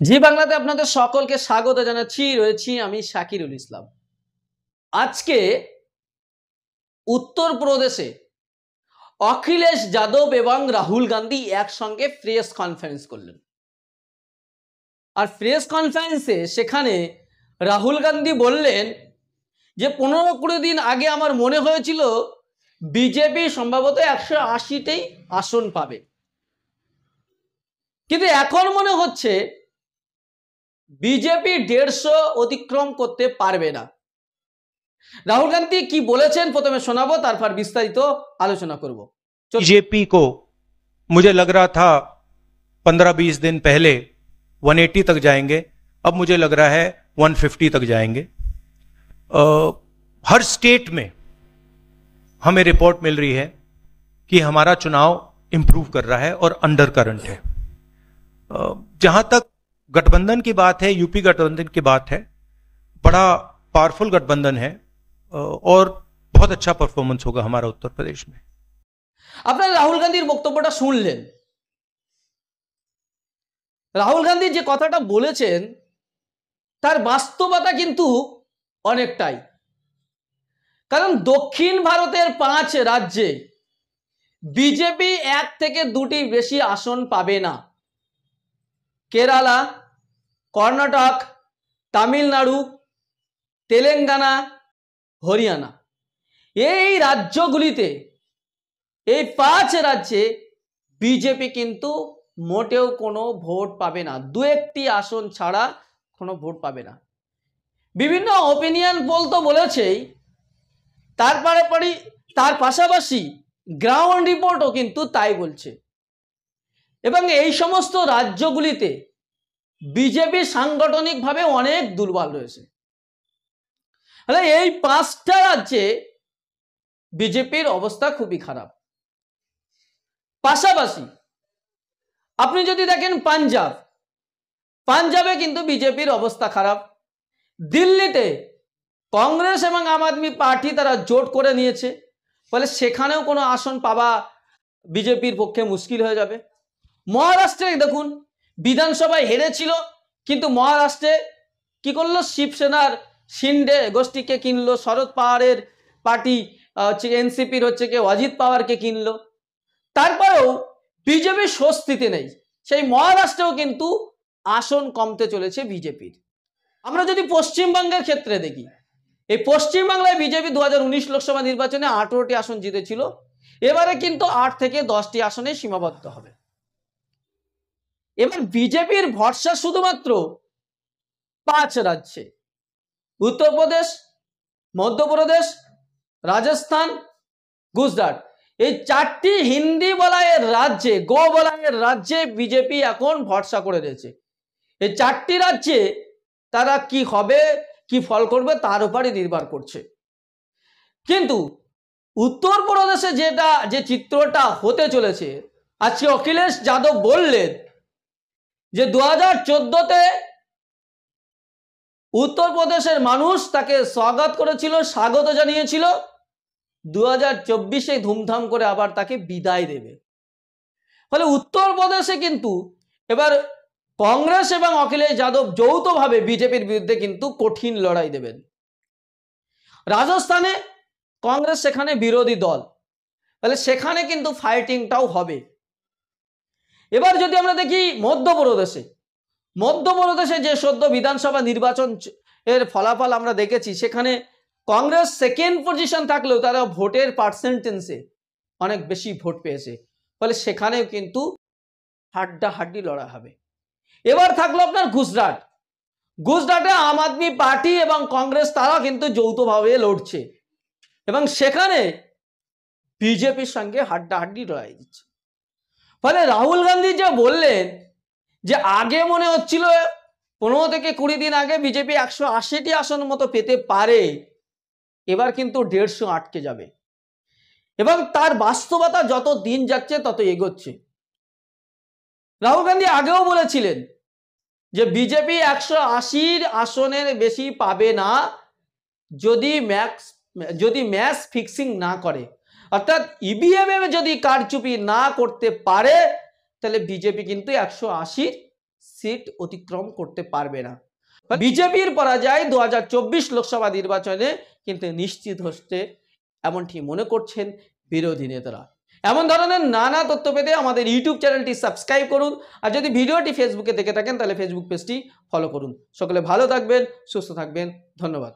জি বাংলাতে আপনাদের সকলকে স্বাগত জানাচ্ছি। রয়েছি আমি শাকিরুল ইসলাম। আজকে উত্তরপ্রদেশে অখিলেশ যাদব এবং রাহুল গান্ধী একসঙ্গে প্রেস কনফারেন্স করলেন। আর প্রেস কনফারেন্সে সেখানে রাহুল গান্ধী বললেন যে 15-20 দিন আগে আমার মনে হয়েছিল বিজেপি সম্ভবত 180টেই আসন পাবে, কিন্তু এখন মনে হচ্ছে বিজেপি 150 অতিক্রম করতে পারবে না। রাহুল গান্ধী কি বলেছেন প্রথমে শোনাবো, তারপর বিস্তারিত আলোচনা করব। बीजेपी को मुझे लग रहा था 15-20 दिन पहले 180 तक जाएंगे, अब मुझे लग रहा है 150 तक जाएंगे। हर स्टेट में हमें रिपोर्ट मिल रही है कि हमारा चुनाव इंप्रूव कर रहा है और अंडर करंट है। जहां तक गठबंधन की बात है, यूपी गठबंधन की बात है, बड़ा पावरफुल गठबंधन है और बहुत अच्छा परफॉर्मेंस होगा हमारा उत्तर प्रदेश में। আপনারা রাহুল গান্ধীর বক্তব্যটা শুনলেন। রাহুল গান্ধী যে কথাটা বলেছেন তার বাস্তবতা কিন্তু অনেকটাই, কারণ দক্ষিণ ভারতের 5 রাজ্যে বিজেপি 1 থেকে 2টি বেশি আসন পাবে না। কেরালা, কর্ণাটক, তামিলনাড়ু, তেলেঙ্গানা, হরিয়ানা, এই রাজ্যগুলিতে, এই 5 রাজ্যে বিজেপি কিন্তু মোটেও কোনো ভোট পাবে না। 2-1টি আসন ছাড়া কোনো ভোট পাবে না। বিভিন্ন ওপিনিয়ন পোল তো বলেছেই, তার পাশাপাশি গ্রাউন্ড রিপোর্টও কিন্তু তাই বলছে। এবং এই সমস্ত রাজ্যগুলিতে বিজেপি সাংগঠনিকভাবে অনেক দুর্বল রয়েছে। এই 5টা রাজ্যে বিজেপির অবস্থা খুবই খারাপ। পাশাপাশি আপনি যদি দেখেন পাঞ্জাবে কিন্তু বিজেপির অবস্থা খারাপ। দিল্লিতে কংগ্রেস এবং আম আদমি পার্টি তারা জোট করে নিয়েছে, ফলে সেখানেও কোনো আসন পাওয়া বিজেপির পক্ষে মুশকিল হয়ে যাবে। মহারাষ্ট্রে দেখুন, বিধানসভায় হেরেছিল, কিন্তু মহারাষ্ট্রে কি করলো, শিবসেনার শিন্ডে গোষ্ঠীকে কিনলো, শরদ পাওয়ারের পার্টি এনসিপির অজিত পাওয়ারকে কিনলো। তারপরেও বিজেপি স্বস্তিতে নেই, সেই মহারাষ্ট্রেও কিন্তু আসন কমতে চলেছে বিজেপির। আমরা যদি পশ্চিমবঙ্গের ক্ষেত্রে দেখি, এই পশ্চিমবাংলায় বিজেপি 2019 লোকসভা নির্বাচনে 18টি আসন জিতেছিল, এবারে কিন্তু 8 থেকে 10টি আসনে সীমাবদ্ধ হবে। এবার বিজেপির ভরসা শুধুমাত্র 5 রাজ্যে, উত্তরপ্রদেশ, মধ্যপ্রদেশ, রাজস্থান, গুজরাট, এই 4টি হিন্দি বলয়ের রাজ্যে, গো বলয়ের রাজ্যে বিজেপি এখন ভরসা করে রয়েছে। এই 4টি রাজ্যে তারা কি হবে, কি ফল করবে তার উপরে নির্ভর করছে। কিন্তু উত্তরপ্রদেশে যে চিত্রটা হতে চলেছে, আজকে অখিলেশ যাদব বললেন যে 2014-তে উত্তরপ্রদেশের মানুষ তাকে স্বাগত করেছিল, স্বাগত জানিয়েছিল, 2024-এ ধুমধাম করে আবার তাকে বিদায় দেবে। ফলে উত্তরপ্রদেশে কিন্তু এবার কংগ্রেস এবং অখিলেশ যাদব যৌথভাবে বিজেপির বিরুদ্ধে কিন্তু কঠিন লড়াই দেবেন। রাজস্থানে কংগ্রেস সেখানে বিরোধী দল, তাহলে সেখানে কিন্তু ফাইটিংটাও হবে। এবার যদি আমরা দেখি মধ্যপ্রদেশে যে সদ্য বিধানসভা নির্বাচন এর ফলাফল আমরা দেখেছি, সেখানে কংগ্রেস সেকেন্ড পজিশন থাকলেও তারা ভোটের পার্সেন্টেজে অনেক বেশি ভোট পেয়েছে, ফলে সেখানেও কিন্তু হাড্ডাহাড্ডি লড়া হবে। এবার থাকলো আপনার গুজরাটে আম আদমি পার্টি এবং কংগ্রেস তারা কিন্তু যৌথভাবে লড়ছে এবং সেখানে বিজেপির সঙ্গে হাড্ডাহাড্ডি লড়াই দিচ্ছে। ফলে রাহুল গান্ধী যে বললেন যে আগে মনে হচ্ছিল 15 থেকে 20 দিন আগে বিজেপি 180টি আসন মতো পেতে পারে, এবার কিন্তু 150 আটকে যাবে এবং তার বাস্তবতা যত দিন যাচ্ছে তত এগোচ্ছে। রাহুল গান্ধী আগেও বলেছিলেন যে বিজেপি 180 আসনের বেশি পাবে না যদি ম্যাচ ফিক্সিং না করে, অর্থাৎ ইভিএম যদি কারচুপি না করতে পারে, তাহলে বিজেপি কিন্তু 180 সিট অতিক্রম করতে পারবে না। বিজেপির পরাজয় 2024 লোকসভা নির্বাচনে কিন্তু নিশ্চিত হচ্ছে, এমনটি মনে করছেন বিরোধী নেতারা। এমন ধরনের নানা তথ্য পেতে আমাদের ইউটিউব চ্যানেলটি সাবস্ক্রাইব করুন, আর যদি ভিডিওটি ফেসবুকে দেখে থাকেন তাহলে ফেসবুক পেজটি ফলো করুন। সকলে ভালো থাকবেন, সুস্থ থাকবেন, ধন্যবাদ।